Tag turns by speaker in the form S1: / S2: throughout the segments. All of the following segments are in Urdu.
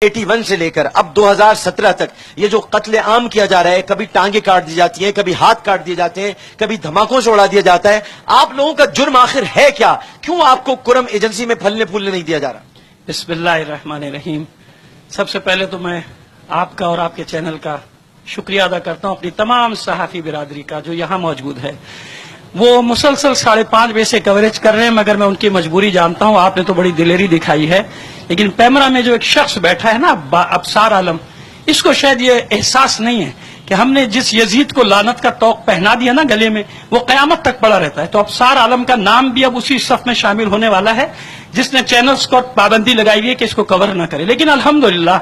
S1: 81 سے لے کر اب 2017 تک یہ جو قتل عام کیا جا رہا ہے، کبھی ٹانگیں کاٹ دی جاتی ہیں، کبھی ہاتھ کاٹ دیے جاتے ہیں، کبھی دھماکوں سے اڑا دیا جاتا ہے، آپ لوگوں کا جرم آخر ہے کیا؟ کیوں آپ کو کرم ایجنسی میں پھلنے پھولنے نہیں دیا جا رہا؟
S2: بسم اللہ الرحمن الرحیم۔ سب سے پہلے تو میں آپ کا اور آپ کے چینل کا شکریہ ادا کرتا ہوں، اپنی تمام صحافی برادری کا جو یہاں موجود ہے۔ وہ مسلسل 5:30 بجے سے کوریج کر رہے ہیں، مگر میں ان کی مجبوری جانتا ہوں۔ آپ نے تو بڑی دلیری دکھائی ہے، لیکن پیمرا میں جو ایک شخص بیٹھا ہے نا، ابصار عالم، اس کو شاید یہ احساس نہیں ہے کہ ہم نے جس یزید کو لعنت کا طوق پہنا دیا نا گلے میں، وہ قیامت تک پڑا رہتا ہے۔ تو ابصار عالم کا نام بھی اب اسی صف میں شامل ہونے والا ہے جس نے چینلز کو پابندی لگائی ہوئی ہے کہ اس کو کور نہ کرے۔ لیکن الحمدللہ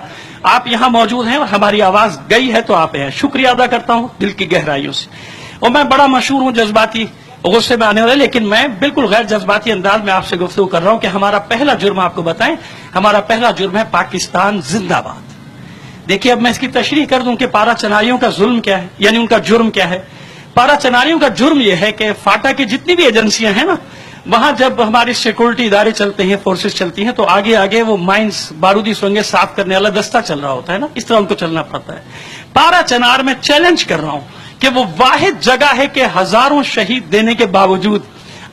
S2: آپ یہاں موجود ہیں اور ہماری آواز گئی ہے تو آپ ہیں، شکریہ ادا کرتا ہوں دل کی گہرائیوں سے۔ اور میں بڑا مشہور ہوں جذباتی غصے میں آنے والے، لیکن میں بالکل غیر جذباتی انداز میں آپ سے گفتگو کر رہا ہوں کہ ہمارا پہلا جرم آپ کو بتائیں، ہمارا پہلا جرم ہے پاکستان زندہ باد۔ دیکھیے اب میں اس کی تشریح کر دوں کہ پارا چناریوں کا ظلم کیا ہے، یعنی ان کا جرم کیا ہے۔ پارا چناریوں کا جرم یہ ہے کہ فاٹا کی جتنی بھی ایجنسیاں ہیں نا، وہاں جب ہماری سیکورٹی ادارے چلتے ہیں، فورسز چلتی ہیں، تو آگے آگے وہ مائنز، بارودی سرنگیں صاف کرنے والا دستہ چل رہا ہوتا ہے نا، اس طرح ان کو چلنا پڑتا ہے۔ پارا چنار میں چیلنج کر رہا ہوں کہ وہ واحد جگہ ہے کہ ہزاروں شہید دینے کے باوجود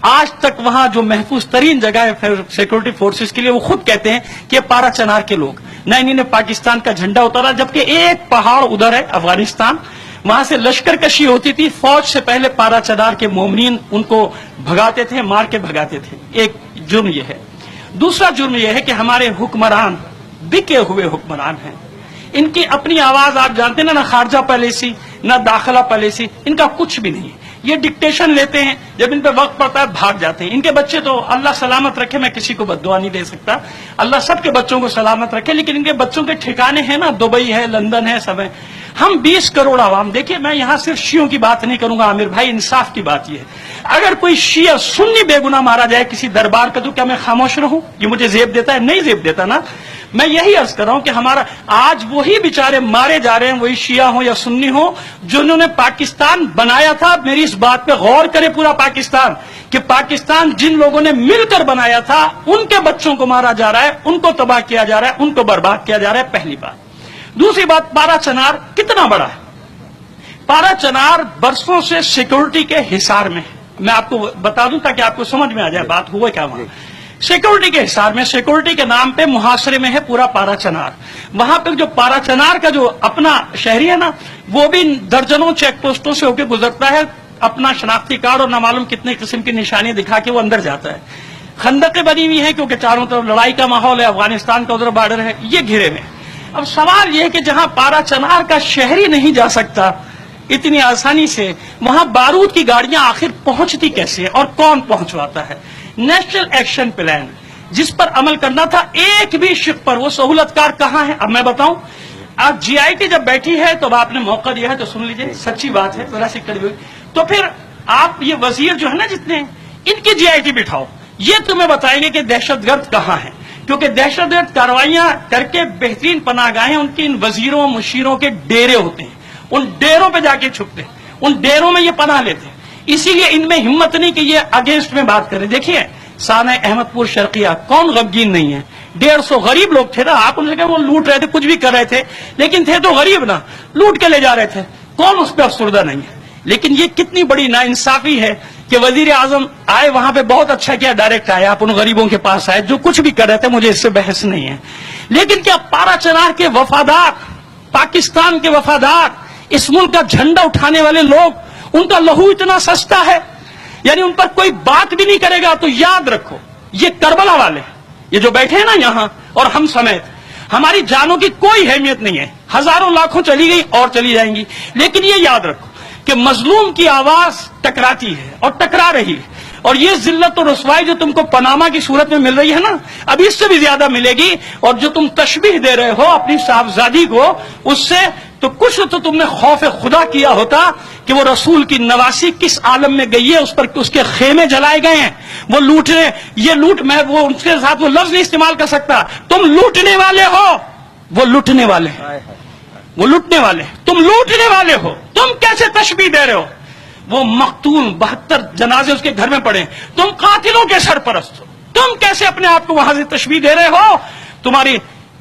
S2: آج تک وہاں جو محفوظ ترین جگہ ہے سیکورٹی فورسز کے لیے، وہ خود کہتے ہیں کہ پارا چنار کے لوگ نہ انہوں نے پاکستان کا جھنڈا اتارا، جبکہ ایک پہاڑ ادھر ہے افغانستان، وہاں سے لشکر کشی ہوتی تھی، فوج سے پہلے پارا چنار کے مومنین ان کو بھگاتے تھے، مار کے بھگاتے تھے۔ ایک جرم یہ ہے۔ دوسرا جرم یہ ہے کہ ہمارے حکمران بکے ہوئے حکمران ہیں، ان کی اپنی آواز آپ جانتے ہیں نا، خارجہ پالیسی نہ داخلہ پالیسی، ان کا کچھ بھی نہیں ہے۔ یہ ڈکٹیشن لیتے ہیں، جب ان پہ وقت پڑتا ہے بھاگ جاتے ہیں۔ ان کے بچے تو اللہ سلامت رکھے، میں کسی کو بد دعا نہیں دے سکتا، اللہ سب کے بچوں کو سلامت رکھے، لیکن ان کے بچوں کے ٹھکانے ہیں نا، دبئی ہے، لندن ہے، سب ہے۔ ہم 20 کروڑ عوام، دیکھیے میں یہاں صرف شیعوں کی بات نہیں کروں گا عامر بھائی، انصاف کی بات یہ ہے، اگر کوئی شیعہ سنی بے گناہ مارا جائے کسی دربار کا، تو کیا میں خاموش رہوں؟ یہ مجھے زیب دیتا ہے؟ نہیں زیب دیتا نا۔ میں یہی عرض کر رہا ہوں کہ ہمارا آج وہی بیچارے مارے جا رہے ہیں، وہی شیعہ ہوں یا سنی ہوں، جنہوں نے پاکستان بنایا تھا۔ میری اس بات پہ غور کرے پورا پاکستان، کہ پاکستان جن لوگوں نے مل کر بنایا تھا، ان کے بچوں کو مارا جا رہا ہے، ان کو تباہ کیا جا رہا ہے، ان کو برباد کیا جا رہا ہے، پہلی بات۔ دوسری بات، پارا چنار کتنا بڑا ہے؟ پارا چنار برسوں سے سیکورٹی کے حصار میں ہے۔ میں آپ کو بتا دوں تاکہ آپ کو سمجھ میں آ جائے بات ہوا کیا وہاں۔ سیکورٹی کے حصار میں، سیکورٹی کے نام پہ محاصرے میں ہے پورا پارا چنار۔ وہاں پہ جو پارا چنار کا جو اپنا شہری ہے نا، وہ بھی درجنوں چیک پوسٹوں سے ہو کے گزرتا ہے، اپنا شناختی کارڈ اور نہ معلوم کتنے قسم کی نشانیاں دکھا کے وہ اندر جاتا ہے۔ خندقیں بنی ہوئی ہیں کیونکہ چاروں طرف لڑائی کا ماحول ہے، افغانستان کا ادھر بارڈر ہے، یہ گھرے میں۔ اب سوال یہ ہے کہ جہاں پارا چنار کا شہری نہیں جا سکتا اتنی آسانی سے، وہاں بارود کی گاڑیاں آخر پہنچتی کیسے ہیں اور کون پہنچواتا ہے؟ نیشنل ایکشن پلان جس پر عمل کرنا تھا، ایک بھی شق پر وہ سہولت کار کہاں ہے؟ اب میں بتاؤں، آج جی آئی ٹی جب بیٹھی ہے تو آپ نے موقع دیا ہے تو سن لیجئے، سچی بات ہے، ذرا سی کڑی ہوئی، تو پھر آپ یہ وزیر جو ہے نا جتنے، ان کی جی آئی ٹی بٹھاؤ، یہ تمہیں بتائیں گے کہ دہشت گرد کہاں ہے، کیونکہ دہشت گرد کارروائیاں کر کے بہترین پناہ گاہیں ان کی ان وزیروں مشیروں کے ڈیرے ہوتے ہیں، ان ڈیروں پہ جا کے چھپتے ہیں، ان ڈیروں میں یہ پناہ لیتے ہیں۔ اسی لیے ان میں ہمت نہیں کہ یہ اگینسٹ میں بات کریں۔ دیکھیے سانحہ احمد پور شرقیہ، کون غمگین نہیں ہے؟ 150 غریب لوگ تھے نا، آپ ان سے کہ وہ لوٹ رہے تھے، کچھ بھی کر رہے تھے، لیکن تھے تو غریب نا، لوٹ کے لے جا رہے تھے، کون اس پہ افسردہ نہیں ہے؟ لیکن یہ کتنی بڑی ناانصافی ہے کہ وزیر اعظم آئے وہاں پہ، بہت اچھا کیا ڈائریکٹ آئے، آپ ان غریبوں کے پاس آئے جو کچھ بھی کر رہے تھے، مجھے اس سے بحث نہیں ہے۔ لیکن کیا پارا چنار کے وفادار، پاکستان کے وفادار، اس ملک کا جھنڈا اٹھانے والے لوگ، ان کا لہو اتنا سستا ہے، یعنی ان پر کوئی بات بھی نہیں کرے گا؟ تو یاد رکھو، یہ کربلا والے، یہ جو بیٹھے ہیں نا یہاں اور ہم سمیت، ہماری جانوں کی کوئی اہمیت نہیں ہے، ہزاروں لاکھوں چلی گئی اور چلی جائیں گی، لیکن یہ یاد رکھو کہ مظلوم کی آواز ٹکراتی ہے اور ٹکرا رہی ہے، اور یہ ذلت و رسوائی جو تم کو پاناما کی صورت میں مل رہی ہے نا، اب اس سے بھی زیادہ ملے گی، اور جو تم تشبیہ دے رہے ہو اپنی صاحبزادی کو، اس سے تو کچھ تو تم نے خوف خدا کیا ہوتا کہ وہ رسول کی نواسی کس عالم میں گئی ہے، اس پر اس کے خیمے جلائے گئے ہیں، وہ لوٹنے، یہ لوٹ، میں وہ ان کے ساتھ وہ لفظ نہیں استعمال کر سکتا، تم لوٹنے والے ہو، وہ لوٹنے والے ہیں، وہ لوٹنے والے، تم لوٹنے والے ہو، تم کیسے تشبیہ دے رہے ہو؟ وہ مقتول 72 جنازے اس کے گھر میں پڑے، تم قاتلوں کے سرپرست ہو، تم کیسے اپنے آپ کو وہاں سے تشبیہ دے رہے ہو؟ تمہاری